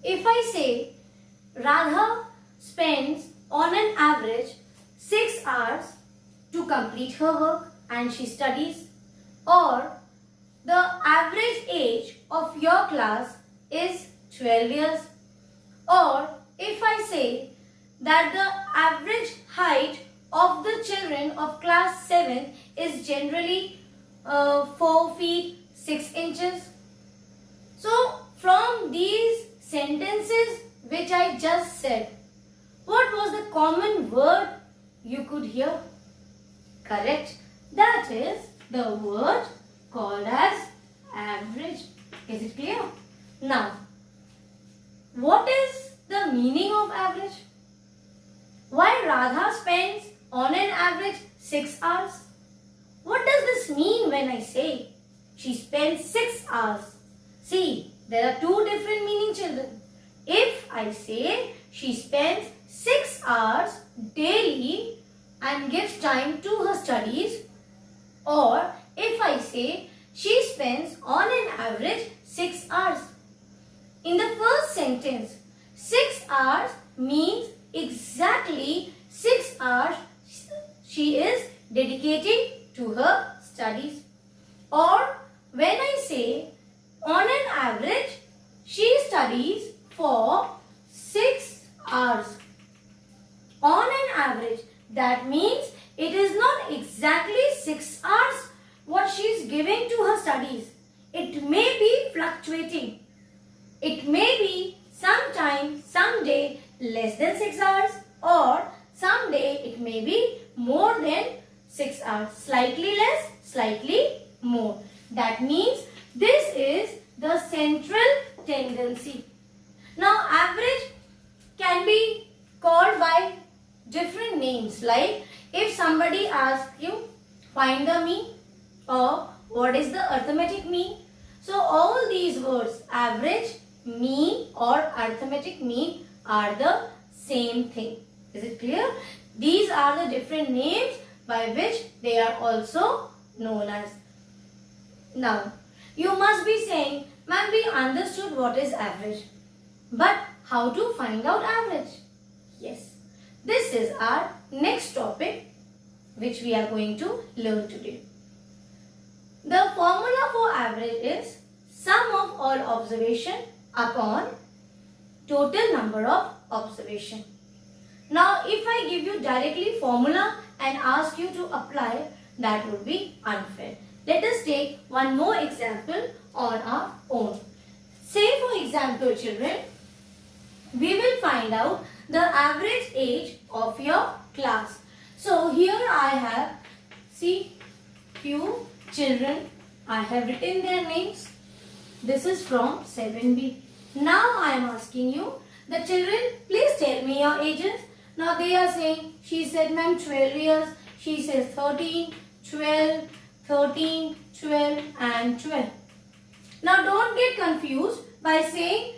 If I say Radha spends on an average 6 hours to complete her work and she studies, or the average age of your class is 12 years, or if I say that the average height of the children of class 7 is generally 4 feet 6 inches. So from these sentences which I just said, what was the common word you could hear? Correct. That is the word called as average. Is it clear? Now, what is the meaning of average? Why Radha spends on an average 6 hours? What does this mean when I say she spends 6 hours? See, there are two different meaning, children. If I say she spends 6 hours daily and gives time to her studies, or if I say she spends on an average 6 hours. In the first sentence, 6 hours means exactly 6 hours she is dedicating to her studies. Or when I say on an average she studies for 6 hours. On an average, that means it is not exactly 6 hours what she is giving to her studies. It may be fluctuating. It may be sometime, someday less than 6 hours, or someday it may be more than 6 hours. Slightly less, slightly more. That means this is the central tendency. Now average can be called by different names, like if somebody asks you find the mean or what is the arithmetic mean. So all these words average, mean or arithmetic mean are the same thing. Is it clear? These are the different names by which they are also known as. Now you must be saying, ma'am, we understood what is average, but how to find out average? Yes, this is our next topic which we are going to learn today. The formula for average is sum of all observation upon total number of observation. Now if I give you directly formula and ask you to apply, that would be unfair. Let us take one more example on our own. Say for example, children, we will find out the average age of your class. So here I have, see, few children. I have written their names. This is from 7B. Now I am asking you, the children, please tell me your ages. Now they are saying, she said, ma'am, 12 years. She says 13, 12, 13, 12 and 12. Now don't get confused by saying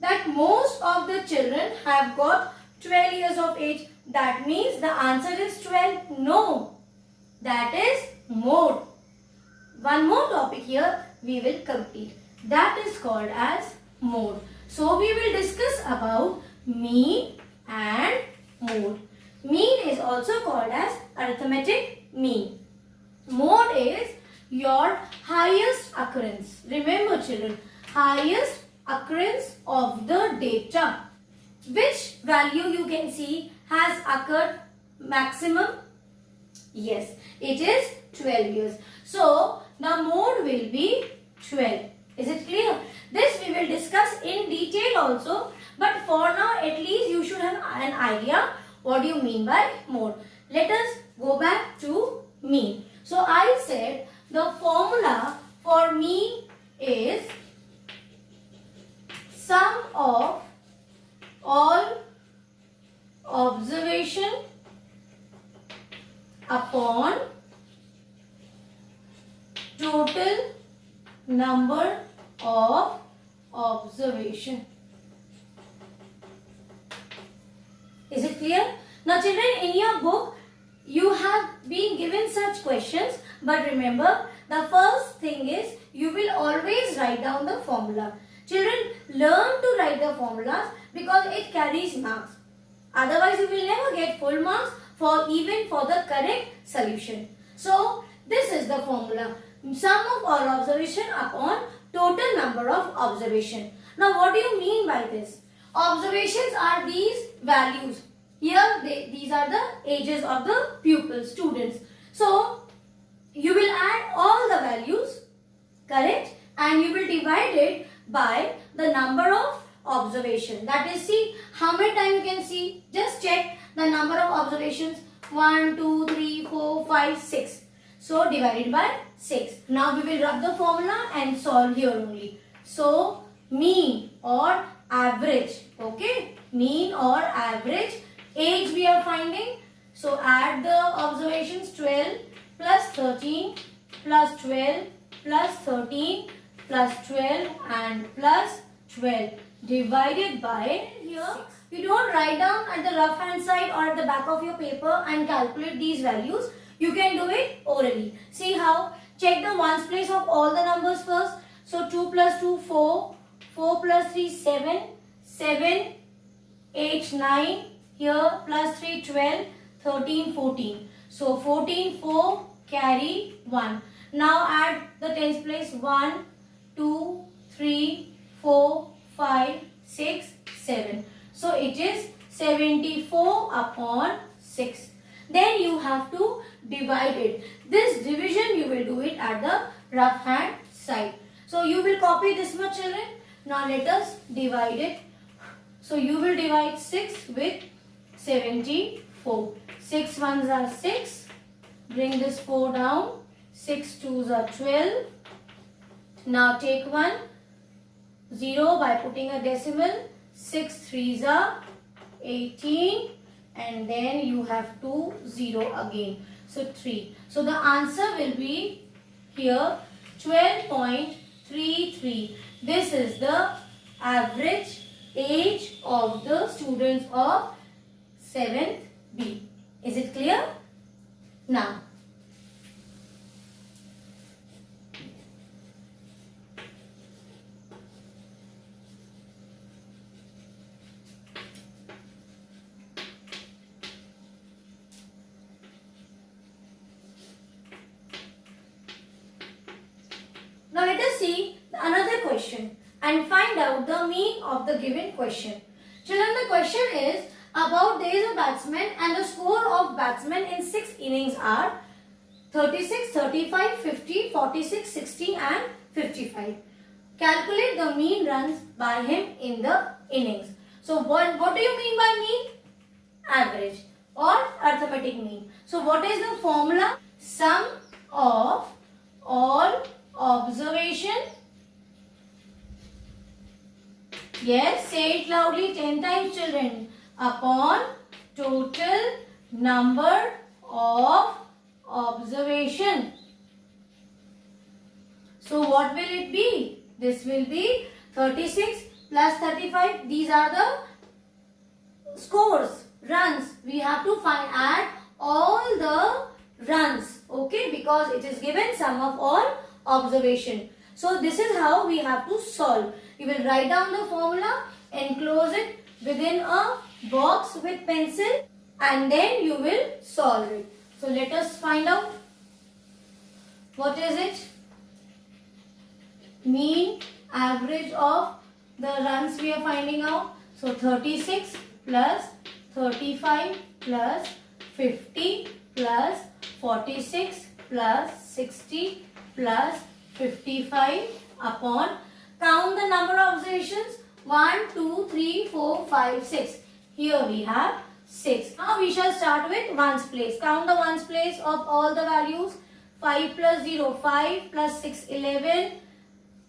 that most of the children have got 12 years of age. That means the answer is 12. No, that is mode. One more topic here we will complete. That is called as mode. So we will discuss about mean and mode. Mean is also called as arithmetic mean. Mode is your highest occurrence. Remember children, highest occurrence of the data. Which value you can see has occurred maximum? Yes, it is 12 years. So the mode will be 12. Is it clear? This we will discuss in detail also. But for now, at least you should have an idea what do you mean by mode. Let us go back to mean. So I said the formula for mean is sum of all observation upon total number of observation. Is it clear? Now children, in your book you have been given such questions, but remember the first thing is you will always write down the formula. Children, learn to write the formulas because it carries marks. Otherwise, you will never get full marks for even for the correct solution. So, this is the formula. Sum of all observation upon total number of observation. Now, what do you mean by this? Observations are these values. Here, these are the ages of the pupils, students. So, you will add all the values, correct? And you will divide it by the number of observation. That is, see how many times you can see. Just check the number of observations. 1, 2, 3, 4, 5, 6. So divided by 6. Now we will rub the formula and solve here only. So mean or average. Okay. Mean or average. Age we are finding. So add the observations. 12 plus 13 plus 12 plus 13 plus 12 and plus 12 divided by here. 6. You don't write down at the rough hand side or at the back of your paper and calculate these values. You can do it orally. See how? Check the ones place of all the numbers first. So 2 plus 2, 4. 4 plus 3, 7. 7, 8, 9. Here plus 3, 12. 13, 14. So 14, 4, carry 1. Now add the tens place. 1, 2, 3, 4, 5, 6, 7. So it is 74 upon 6. Then you have to divide it. This division you will do it at the rough hand side. So you will copy this much, children. Now let us divide it. So you will divide 6 with 74. 6 ones are 6. Bring this 4 down. 6 twos are 12. Now take 1 0 by putting a decimal. 6 threes are 18 and then you have 2 0 again. So 3. So the answer will be here 12.33. This is the average age of the students of 7th B. Is it clear? Now, let us see another question and find out the mean of the given question. Children, the question is about there is a batsman and the score of batsmen in 6 innings are 36, 35, 50, 46, 60 and 55. Calculate the mean runs by him in the innings. So what do you mean by mean? Average or arithmetic mean. So what is the formula? Sum of all observation. Yes, say it loudly 10 times, children. Upon total number of observation. So what will it be? This will be 36 plus 35. These are the scores, runs. We have to add all the runs. Okay, because it is given sum of all observation. So this is how we have to solve. You will write down the formula, enclose it within a box with pencil and then you will solve it. So let us find out. What is it? Mean average of the runs we are finding out. So 36 plus 35 plus 50 plus 46 plus 60 plus 55 upon, count the number of observations, 1, 2, 3, 4, 5, 6. Here we have 6. Now we shall start with ones place. Count the ones place of all the values. 5 plus 0, 5 plus 6, 11.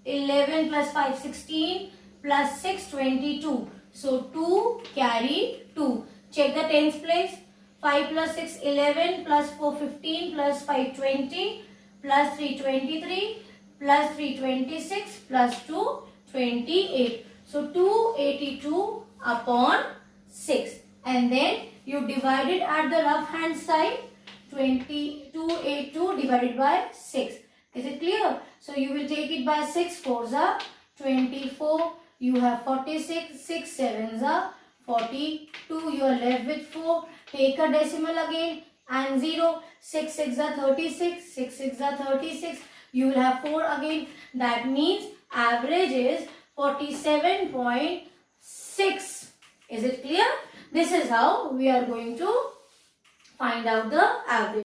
11 plus 5, 16 plus 6, 22. So 2 carry 2. Check the tens place. 5 plus 6, 11 plus 4, 15 plus 5, 20 plus 3, 23 plus 3, 26 plus 2, 28. So 282 upon 6. And then you divide it at the rough hand side. 282 divided by 6. Is it clear? So you will take it by 6 4s are 24. You have 46. 6 sevens are 42. You are left with 4. Take a decimal again and 0. 6 6 are 36. 6 6 are 36. You will have 4 again. That means average is 47.6. Is it clear? This is how we are going to find out the average.